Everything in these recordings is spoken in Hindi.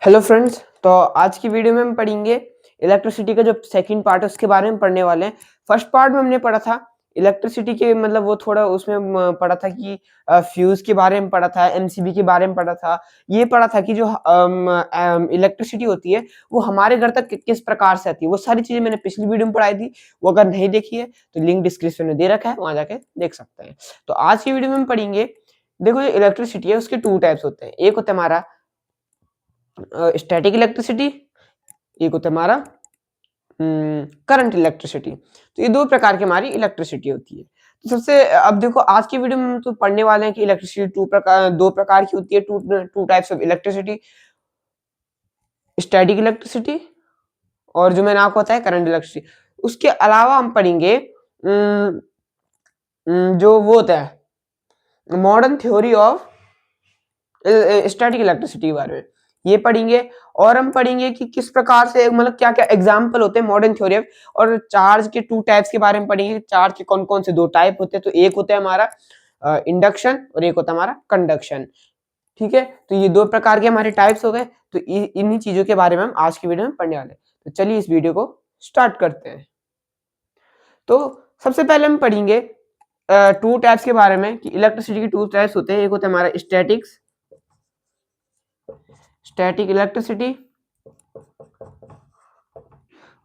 Hello friends. तो आज की वीडियो में हम पढ़ेंगे इलेक्ट्रिसिटी का जो सेकंड पार्ट है उसके बारे में पढ़ने वाले हैं। फर्स्ट पार्ट में हमने पढ़ा था इलेक्ट्रिसिटी के मतलब वो थोड़ा उसमें पढ़ा था कि फ्यूज के बारे में पढ़ा था, एमसीबी के बारे में पढ़ा था। ये पढ़ा था कि जो इलेक्ट्रिसिटी होती है वो हमारे घर तक किस प्रकार से आती है। वो सारी चीजें मैंने पिछली वीडियो में पढ़ाई थी। वो अगर नहीं देखी है तो लिंक डिस्क्रिप्शन में दे रखा है, वहां जाके देख सकते हैं। तो आज की वीडियो में हम पढ़ेंगे, देखो जो इलेक्ट्रिसिटी है उसके टू टाइप्स होते हैं। एक होता है हमारा स्टैटिक इलेक्ट्रिसिटी, एक होता है हमारा करंट इलेक्ट्रिसिटी। तो ये दो प्रकार की हमारी इलेक्ट्रिसिटी होती है। तो सबसे अब देखो आज की वीडियो में हम तो पढ़ने वाले हैं कि इलेक्ट्रिसिटी दो प्रकार की होती है, two types of electricity, static electricity और जो मैंने आपको बताया करंट इलेक्ट्रिसिटी। उसके अलावा हम पढ़ेंगे जो वो होता है modern theory of static electricity के बारे में ये पढ़ेंगे। और हम पढ़ेंगे कि किस प्रकार से मतलब क्या क्या एग्जाम्पल होते हैं मॉडर्न थ्योरी ऑफ, और चार्ज के टू टाइप्स के बारे में पढ़ेंगे। चार्ज के कौन कौन से दो टाइप होते हैं, तो एक होता है हमारा इंडक्शन और एक होता है हमारा कंडक्शन। ठीक है, तो ये दो प्रकार के हमारे टाइप्स हो गए। तो इन्हीं चीजों के बारे में हम आज की वीडियो में पढ़ने वाले हैं। तो चलिए इस वीडियो को स्टार्ट करते हैं। तो सबसे पहले हम पढ़ेंगे टू टाइप्स के बारे में कि इलेक्ट्रिसिटी के टू टाइप्स होते हैं। एक होता है हमारा स्टैटिक इलेक्ट्रिसिटी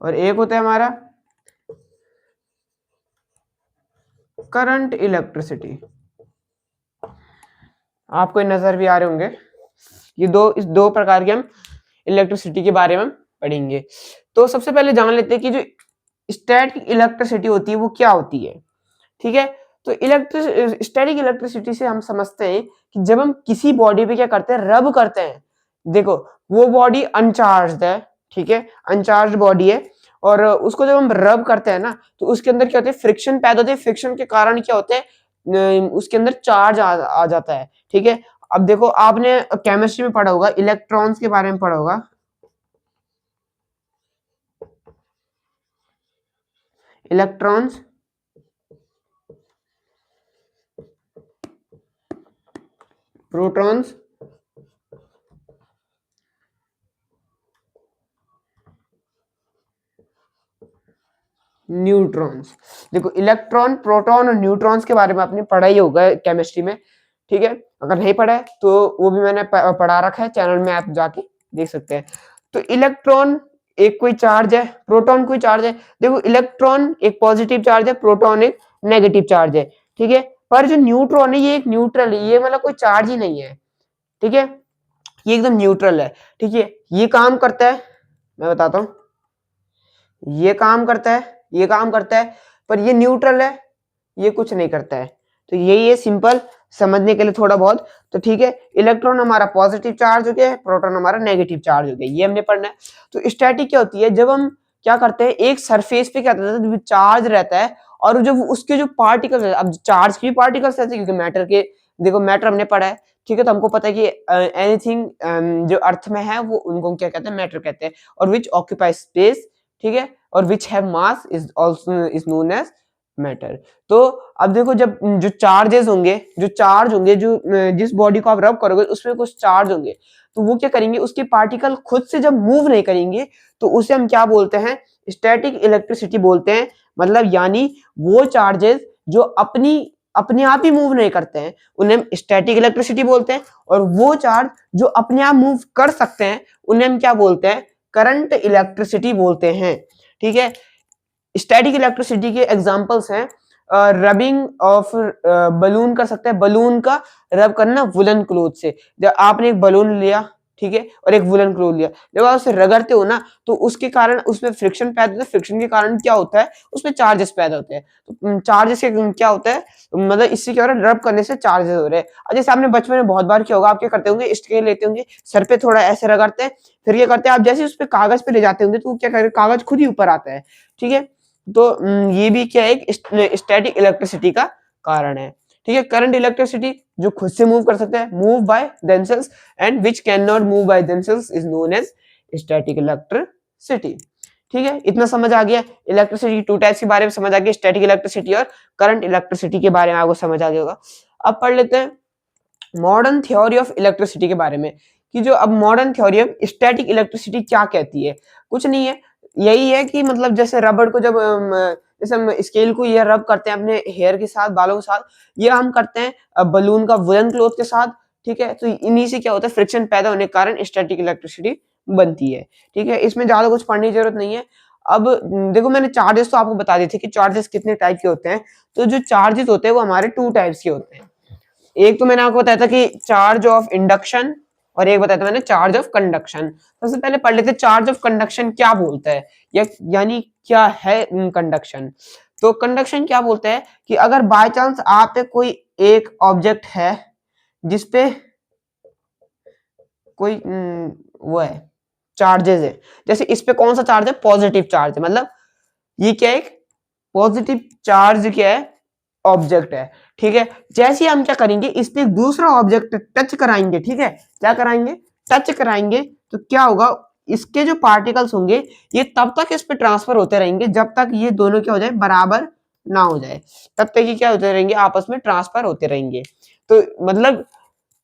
और एक होता है हमारा करंट इलेक्ट्रिसिटी। आपको ये नजर भी आ रहे होंगे। ये इस दो प्रकार के हम इलेक्ट्रिसिटी के बारे में पढ़ेंगे। तो सबसे पहले जान लेते हैं कि जो स्टैटिक इलेक्ट्रिसिटी होती है वो क्या होती है। ठीक है, तो स्टैटिक इलेक्ट्रिसिटी से हम समझते हैं कि जब हम किसी बॉडी पे क्या करते हैं, रब करते हैं। देखो वो बॉडी अनचार्ज है, ठीक है, अनचार्ज बॉडी है, और उसको जब हम रब करते हैं ना तो उसके अंदर क्या होता है, फ्रिक्शन पैदा होते हैं। फ्रिक्शन के कारण क्या होते हैं, उसके अंदर चार्ज आ जाता है। ठीक है, अब देखो आपने केमिस्ट्री में पढ़ा होगा, इलेक्ट्रॉन्स के बारे में पढ़ा होगा। Electrons, protons, neutrons. देखो इलेक्ट्रॉन, प्रोटॉन और न्यूट्रॉन्स के बारे में आपने पढ़ा ही होगा केमिस्ट्री में। ठीक है, अगर नहीं पढ़ा है तो वो भी मैंने पढ़ा रखा है, चैनल में आप जाके देख सकते हैं। तो इलेक्ट्रॉन एक कोई चार्ज है, प्रोटॉन कोई चार्ज है। देखो इलेक्ट्रॉन एक पॉजिटिव चार्ज है, प्रोटॉन एक नेगेटिव चार्ज है। ठीक है, पर जो न्यूट्रॉन है ये एक न्यूट्रल है, ये मतलब कोई चार्ज ही नहीं है। ठीक है, ये एकदम न्यूट्रल है। ठीक है, ये काम करता है, मैं बताता हूँ, ये काम करता है, ये काम करता है, पर ये न्यूट्रल है, ये कुछ नहीं करता है। तो यही है सिंपल समझने के लिए थोड़ा बहुत। तो ठीक है, इलेक्ट्रॉन हमारा पॉजिटिव चार्ज हो गया, प्रोटॉन हमारा नेगेटिव चार्ज हो गया, ये हमने पढ़ना है। तो स्टैटिक क्या होती है, जब हम क्या करते हैं, एक सरफेस पे क्या रहता है, चार्ज रहता है, और जब उसके जो पार्टिकल, अब चार्ज के भी पार्टिकल्स रहते हैं क्योंकि मैटर के, देखो मैटर हमने पढ़ा है। ठीक है, तो हमको पता है कि एनीथिंग जो अर्थ में है वो उनको क्या कहते हैं, मैटर कहते हैं, और विच ऑक्यूपाई स्पेस। ठीक है, और which have mass is also is known as matter. तो अब देखो जब जो चार्जेस होंगे, जो चार्ज होंगे, जो जिस बॉडी को आप रब करोगे उसमें कुछ चार्ज होंगे, तो वो क्या करेंगे, उसके पार्टिकल खुद से जब मूव नहीं करेंगे तो उसे हम क्या बोलते हैं, स्टैटिक इलेक्ट्रिसिटी बोलते हैं। मतलब यानी वो चार्जेस जो अपने आप ही मूव नहीं करते हैं उन्हें हम स्टैटिक इलेक्ट्रिसिटी बोलते हैं, और वो चार्ज जो अपने आप मूव कर सकते हैं उन्हें हम क्या बोलते हैं, करंट इलेक्ट्रिसिटी बोलते हैं। ठीक है, स्टैटिक इलेक्ट्रिसिटी के एग्जांपल्स हैं, रबिंग ऑफ बलून कर सकते हैं, बलून का रब करना वुलन क्लोथ से। जब आपने एक बलून लिया, ठीक है, और एक वुलन क्लोथ लिया, जब आप उसे रगड़ते हो ना तो उसके कारण उसमें फ्रिक्शन पैदा होता है। फ्रिक्शन के कारण क्या होता है, उसमें चार्जेस पैदा होते हैं। तो चार्जेस के क्या होता है, मतलब इससे क्या हो रहा है, रब करने से चार्जेस हो रहे हैं। और जैसे आपने बचपन में बहुत बार किया होगा, आप क्या करते होंगे, स्केल लेते होंगे, सर पे थोड़ा ऐसे रगड़ते हैं, फिर क्या करते हैं, आप जैसे उस पे कागज पे ले जाते होंगे तो क्या करें, कागज खुद ही ऊपर आता है। ठीक है, तो ये भी क्या है, एक स्टैटिक इलेक्ट्रिसिटी का कारण है। ठीक है, करंट इलेक्ट्रिसिटी जो खुद से मूव कर सकते हैं, move by themselves, and which can not move by themselves is known as static electricity. ठीक है, इतना समझ आ गया। इलेक्ट्रिसिटी टू टाइप्स के बारे में समझ आ गया, स्टैटिक इलेक्ट्रिसिटी और करंट इलेक्ट्रिसिटी के बारे में आपको समझ आ गया होगा। अब पढ़ लेते हैं मॉडर्न थ्योरी ऑफ इलेक्ट्रिसिटी के बारे में कि जो अब modern theory of static electricity क्या कहती है। कुछ नहीं है, यही है कि मतलब जैसे रबड़ को जब जैसे हम स्केल को ये रब करते हैं अपने हेयर के साथ, बालों के साथ, ये हम करते हैं बलून का वुलन क्लॉथ के साथ, ठीक है। तो इन्हीं से क्या होता है, फ्रिक्शन पैदा होने के कारण स्टैटिक इलेक्ट्रिसिटी बनती है, ठीक है। इसमें ज्यादा कुछ पढ़ने की जरूरत नहीं है। अब देखो मैंने चार्जेस तो आपको बता दिए थे कि चार्जेस कितने टाइप के होते हैं। तो जो चार्जेस होते हैं वो हमारे 2 टाइप्स के होते हैं। एक तो मैंने आपको बताया था कि चार्ज ऑफ इंडक्शन, और एक बताया था मैंने चार्ज ऑफ कंडक्शन। सबसे पहले पढ़ लेते चार्ज ऑफ कंडक्शन क्या बोलता है, या यानी क्या है कंडक्शन। तो कंडक्शन क्या बोलता है कि अगर बाय चांस आप पे कोई एक ऑब्जेक्ट है जिसपे कोई वो है, चार्जेस है, जैसे इस पे कौन सा चार्ज है, पॉजिटिव चार्ज है, मतलब ये क्या है, एक पॉजिटिव चार्ज क्या है, ऑब्जेक्ट है, ठीक है। जैसे हम क्या करेंगे, इस पे एक दूसरा ऑब्जेक्ट टच कराएंगे, ठीक है, क्या कराएंगे, टच कराएंगे, तो क्या होगा, इसके जो पार्टिकल्स होंगे ये तब तक इस पे ट्रांसफर होते रहेंगे जब तक ये दोनों क्या हो जाए, बराबर ना हो जाए, तब तक ये क्या होते रहेंगे, आपस में ट्रांसफर होते रहेंगे। तो मतलब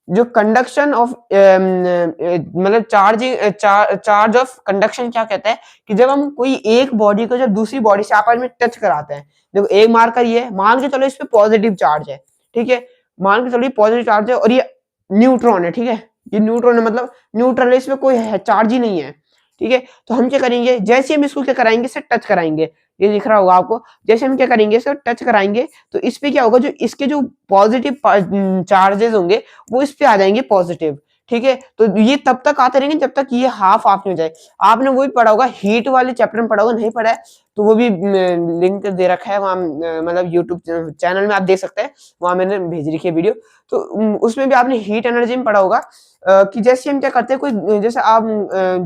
जो कंडक्शन ऑफ मतलब चार्ज ऑफ कंडक्शन क्या कहता है कि जब हम कोई एक बॉडी को जब दूसरी बॉडी से आपस में टच कराते हैं, देखो एक मार्कर ये है, मान के चलो इस पे पॉजिटिव चार्ज है, ठीक है, मान के चलो ये पॉजिटिव चार्ज है और ये न्यूट्रॉन है, ठीक है, ये न्यूट्रॉन है, मतलब न्यूट्रल है, इसमें कोई है चार्ज ही नहीं है, ठीक है। तो हम क्या करेंगे, जैसे हम इसको क्या कराएंगे, इसे टच कराएंगे, ये दिख रहा होगा आपको, जैसे हम क्या करेंगे, इसे टच कराएंगे, तो इस पे क्या होगा, जो इसके जो पॉजिटिव चार्जेस होंगे वो इस पे आ जाएंगे पॉजिटिव, ठीक है। तो ये तब तक आते रहेंगे जब तक ये हाफ ऑफ नहीं हो जाए। आपने वो भी पढ़ा होगा, हीट वाले चैप्टर में पढ़ा होगा, नहीं पढ़ा है तो वो भी लिंक दे रखा है वहां, मतलब यूट्यूब चैनल में आप देख सकते हैं, वहां मैंने भेज रखी है वीडियो। तो उसमें भी आपने हीट एनर्जी में पढ़ा होगा कि जैसे हम क्या करते हैं, कोई जैसे आप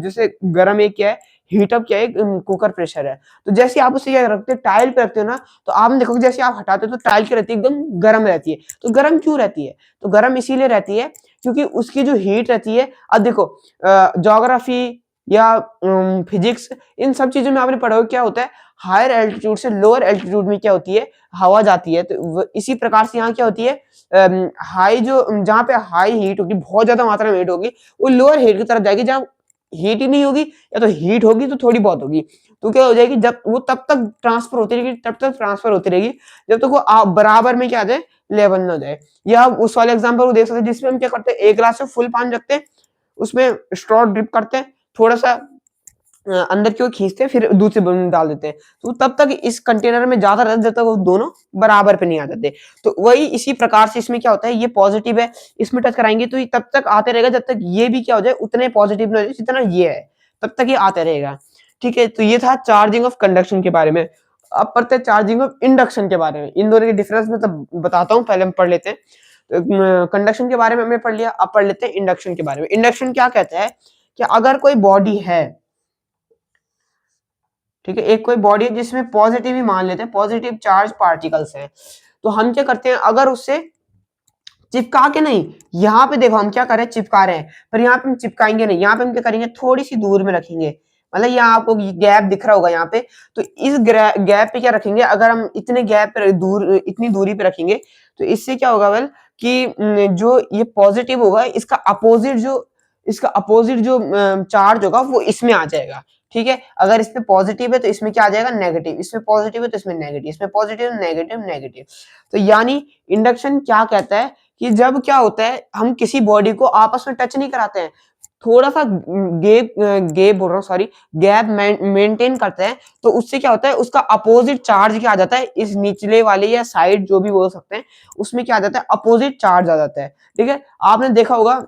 जैसे गर्म एक क्या है, हीटअप क्या है, कुकर प्रेशर है, तो जैसे आप उसे क्या रखते हो, टाइल पे रखते हो ना, तो आपने देखोगे जैसे आप हटाते हो तो टाइल क्या रहती है, एकदम गर्म रहती है। तो गर्म क्यों रहती है, तो गर्म इसीलिए रहती है क्योंकि उसकी जो हीट रहती है, अब देखो ज्योग्राफी या फिजिक्स, इन सब चीजों में आपने पढ़ा होगा क्या होता है, हायर एल्टीट्यूड से लोअर एल्टीट्यूड में क्या होती है, हवा जाती है। तो इसी प्रकार से यहाँ क्या होती है, हाई जो जहाँ पे हाई हीट होगी, बहुत ज्यादा मात्रा में हीट होगी, वो लोअर हीट की तरफ जाएगी, जहाँ हीट ही नहीं होगी, या तो हीट होगी तो थोड़ी बहुत होगी, तो क्या हो जाएगी, जब वो तब तक ट्रांसफर होती रहेगी, तब तक ट्रांसफर होती रहेगी जब तक वो बराबर में क्या आ जाए, लेवल ना हो जाए। या उस वाले एग्जांपल को देख सकते हैं जिसमें हम क्या करते हैं, एक ग्लास में फुल पानी रखते हैं, उसमें स्ट्रॉ ड्रिप करते हैं, थोड़ा सा अंदर की ओर खींचते हैं, फिर दूसरे बलून में डाल देते हैं, तो तब तक इस कंटेनर में ज्यादा रहता है जब तक वो दोनों बराबर पे नहीं आ जाते। तो वही इसी प्रकार से इसमें क्या होता है, ये पॉजिटिव है, इसमें टच कराएंगे तो ये तब तक आते रहेगा जब तक ये भी क्या हो जाए, उतने पॉजिटिव ना हो जाए जितना ये है, तब तक ये आते रहेगा, ठीक है। तो ये था चार्जिंग ऑफ कंडक्शन के बारे में। अब पढ़ते हैं चार्जिंग ऑफ इंडक्शन के बारे में। इन दोनों के डिफरेंस में तब बताता हूँ, पहले हम पढ़ लेते हैं। कंडक्शन के बारे में हमने पढ़ लिया, अब पढ़ लेते हैं इंडक्शन के बारे में। इंडक्शन क्या कहता है कि अगर कोई बॉडी है, ठीक है, एक कोई बॉडी है जिसमें पॉजिटिव ही मान लेते हैं, पॉजिटिव चार्ज पार्टिकल्स हैं, तो हम क्या करते हैं, अगर उससे चिपका के नहीं, यहाँ पे देखो हम क्या कर रहे हैं, चिपका रहे हैं, पर यहाँ पे हम चिपकाएंगे नहीं, यहाँ पे हम क्या करेंगे, थोड़ी सी दूर में रखेंगे, मतलब यहाँ आपको गैप दिख रहा होगा यहाँ पे, तो इस गैप पे क्या रखेंगे, अगर हम इतने गैप पे इतनी दूरी पे रखेंगे, तो इससे क्या होगा वेल कि जो ये पॉजिटिव होगा, इसका अपोजिट जो चार्ज होगा वो इसमें आ जाएगा, ठीक है। अगर इस पे पॉजिटिव है तो इसमें क्या आ जाएगा, नेगेटिव, इसमें पॉजिटिव है तो इसमें नेगेटिव, इसमें पॉजिटिव, नेगेटिव, नेगेटिव। तो यानी इंडक्शन क्या कहता है कि जब क्या होता है, हम किसी बॉडी को आपस में टच नहीं कराते हैं, थोड़ा सा गैप बोल रहा हूँ, सॉरी, गैप मेंटेन करते हैं, तो उससे क्या होता है, उसका अपोजिट चार्ज क्या आ जाता है, इस निचले वाले या साइड जो भी बोल सकते हैं, उसमें क्या आ जाता है, अपोजिट चार्ज आ जाता है, ठीक है। आपने देखा होगा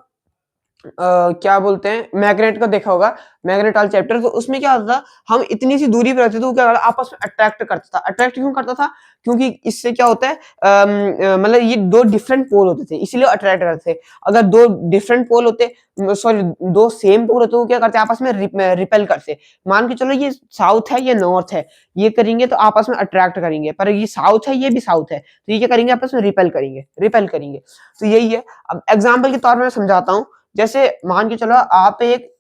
क्या बोलते हैं, मैग्नेट का देखा होगा, मैग्नेट वाला चैप्टर, तो उसमें क्या होता था, हम इतनी सी दूरी पे रहते थे तो क्या आपस में अट्रैक्ट करता था। अट्रैक्ट क्यों करता था, क्योंकि इससे क्या होता है, मतलब ये दो डिफरेंट पोल होते थे, इसीलिए अट्रैक्ट करते थे। अगर दो डिफरेंट पोल होते, सॉरी दो सेम पोल होते, तो क्या करते आपस में रिपेल करते। मान के चलो ये साउथ है, ये नॉर्थ है, ये करेंगे तो आपस में अट्रैक्ट करेंगे, पर ये साउथ है, ये भी साउथ है, तो ये क्या करेंगे, आपस में रिपेल करेंगे। तो यही है। अब एग्जाम्पल के तौर पर मैं समझाता हूँ, जैसे मान के चलो आप एक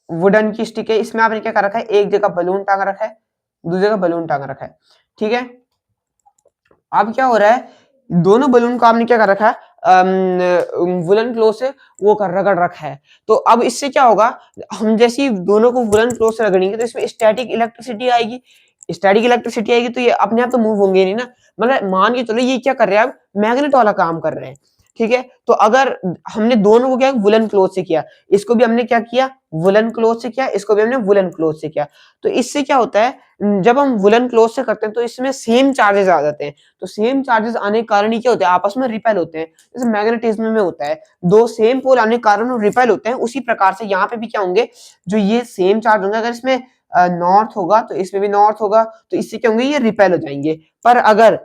वुडन की स्टिक है, इसमें आपने क्या कर रखा है, एक जगह बलून टांग रखा है, दूसरी जगह बलून टांग रखा है, ठीक है। अब क्या हो रहा है, दोनों बलून को आपने क्या कर रखा है, वुलन क्लॉथ से वो कर रगड़ रखा है। तो अब इससे क्या होगा, हम जैसे ही दोनों को वुलन क्लॉथ से रगड़ेंगे तो इसमें स्टैटिक इलेक्ट्रिसिटी आएगी। स्टैटिक इलेक्ट्रिसिटी आएगी तो ये अपने आप तो मूव होंगे नहीं ना। मतलब मान के चलो ये क्या कर रहे हैं, अब मैग्नेट वाला काम कर रहे हैं, ठीक है। तो अगर हमने दोनों को क्या वुलन क्लॉथ से किया, इसको भी हमने क्या किया वुलन क्लॉथ से किया, इसको भी हमने वुलन क्लॉथ से किया। तो इससे क्या होता है, जब हम वुलन क्लॉथ से करते हैं तो इसमें सेम चार्जेस आ जाते हैं। तो सेम चार्जेस आने के कारण ही क्या होता है, आपस में रिपेल होते हैं। जैसे मैग्नेटिज्म में होता है, दो सेम पोल आने के कारण रिपेल होते हैं, उसी प्रकार से यहाँ पे भी क्या होंगे, जो ये सेम चार्ज होंगे, अगर इसमें नॉर्थ होगा तो इसमें भी नॉर्थ होगा, तो इससे क्या होंगे, ये रिपेल हो जाएंगे। पर अगर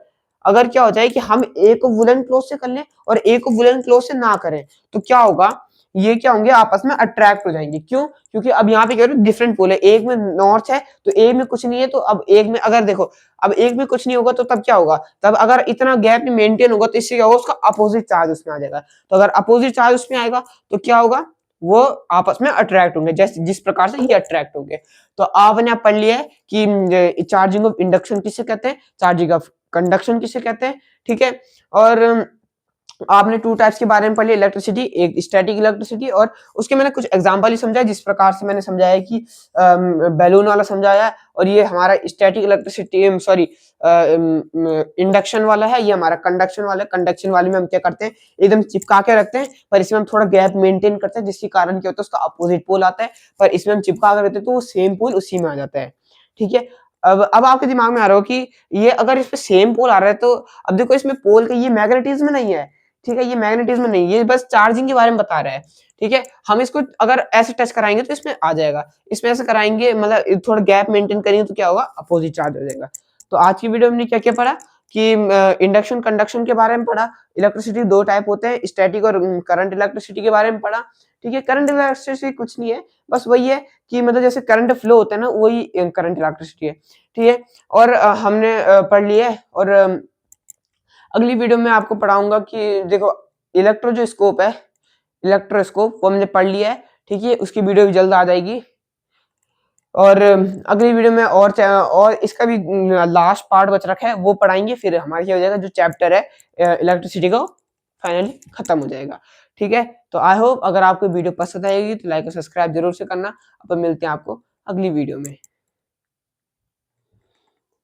अगर क्या हो जाए कि हम एक को वुलन क्लॉथ से कर लें और एक को वुलन क्लॉथ से ना करें, तो क्या होगा, ये क्या होंगे, आपस में अट्रैक्ट हो जाएंगे। क्यों? क्योंकि अब यहाँ पे क्या है, डिफरेंट पोल है, एक में नॉर्थ है तो एक में कुछ नहीं है, तो अब एक में अगर देखो, अब एक में कुछ नहीं होगा तो तब क्या होगा, तब अगर इतना गैप मेंटेन होगा तो इससे क्या होगा, उसका अपोजिट चार्ज उसमें आ जाएगा। तो अगर अपोजिट चार्ज उसमें आएगा तो क्या होगा, वो आपस में अट्रैक्ट होंगे, जैसे जिस प्रकार से ये अट्रैक्ट होंगे। तो आपने पढ़ लिया है कि चार्जिंग ऑफ इंडक्शन किसे कहते हैं, चार्जिंग ऑफ कंडक्शन किसे कहते हैं, ठीक है। और आपने टू टाइप्स के बारे में पढ़ लिया, इलेक्ट्रिसिटी, एक स्टैटिक इलेक्ट्रिसिटी, और उसके मैंने कुछ एग्जांपल ही समझाया, जिस प्रकार से मैंने समझाया कि बैलून वाला समझाया, और ये हमारा स्टैटिक इलेक्ट्रिसिटी, सॉरी इंडक्शन वाला है, ये हमारा कंडक्शन वाला है। कंडक्शन वाले में हम क्या करते हैं, एकदम चिपका के रखते हैं, पर इसमें हम थोड़ा गैप मेंटेन करते हैं, जिसके कारण क्या होता है, उसका अपोजिट पोल आता है, पर इसमें हम चिपका के रखते हैं तो वो सेम पोल उसी में आ जाता है, ठीक है। अब आपके दिमाग में आ रहा हो कि ये अगर इस पे सेम पोल आ रहा है तो अब देखो इसमें पोल का ये मैग्नेटिज्म नहीं है, ठीक है, ये मैग्नेटिज्म नहीं, ये बस चार्जिंग के बारे में बता रहा है, ठीक है। हम इसको अगर ऐसे टच कराएंगे तो इसमें आ जाएगा, इसमें ऐसे कराएंगे मतलब थोड़ा गैप मेंटेन करेंगे तो क्या होगा, अपोजिट चार्ज हो जाएगा। तो आज की वीडियो में हमने क्या क्या पढ़ा कि इंडक्शन कंडक्शन के बारे में पढ़ा, इलेक्ट्रिसिटी दो टाइप होते हैं, स्टैटिक और करंट इलेक्ट्रिसिटी के बारे में पढ़ा, ठीक है। करंट इलेक्ट्रिसिटी कुछ नहीं है, बस वही है कि मतलब जैसे करंट फ्लो होता है ना, वही करंट इलेक्ट्रिसिटी है, ठीक है। और हमने पढ़ लिया है, और अगली वीडियो में आपको पढ़ाऊंगा कि देखो इलेक्ट्रो जो स्कोप है, इलेक्ट्रोस्कोप वो हमने पढ़ लिया है, ठीक है, उसकी वीडियो भी जल्द आ जाएगी। और अगली वीडियो में और इसका भी लास्ट पार्ट बच रखा है, वो पढ़ाएंगे, फिर हमारा क्या हो जाएगा, जो चैप्टर है इलेक्ट्रिसिटी का फाइनली खत्म हो जाएगा, ठीक है। तो आई होप अगर आपको वीडियो पसंद आएगी तो लाइक और सब्सक्राइब जरूर से करना। अपन मिलते हैं आपको अगली वीडियो में।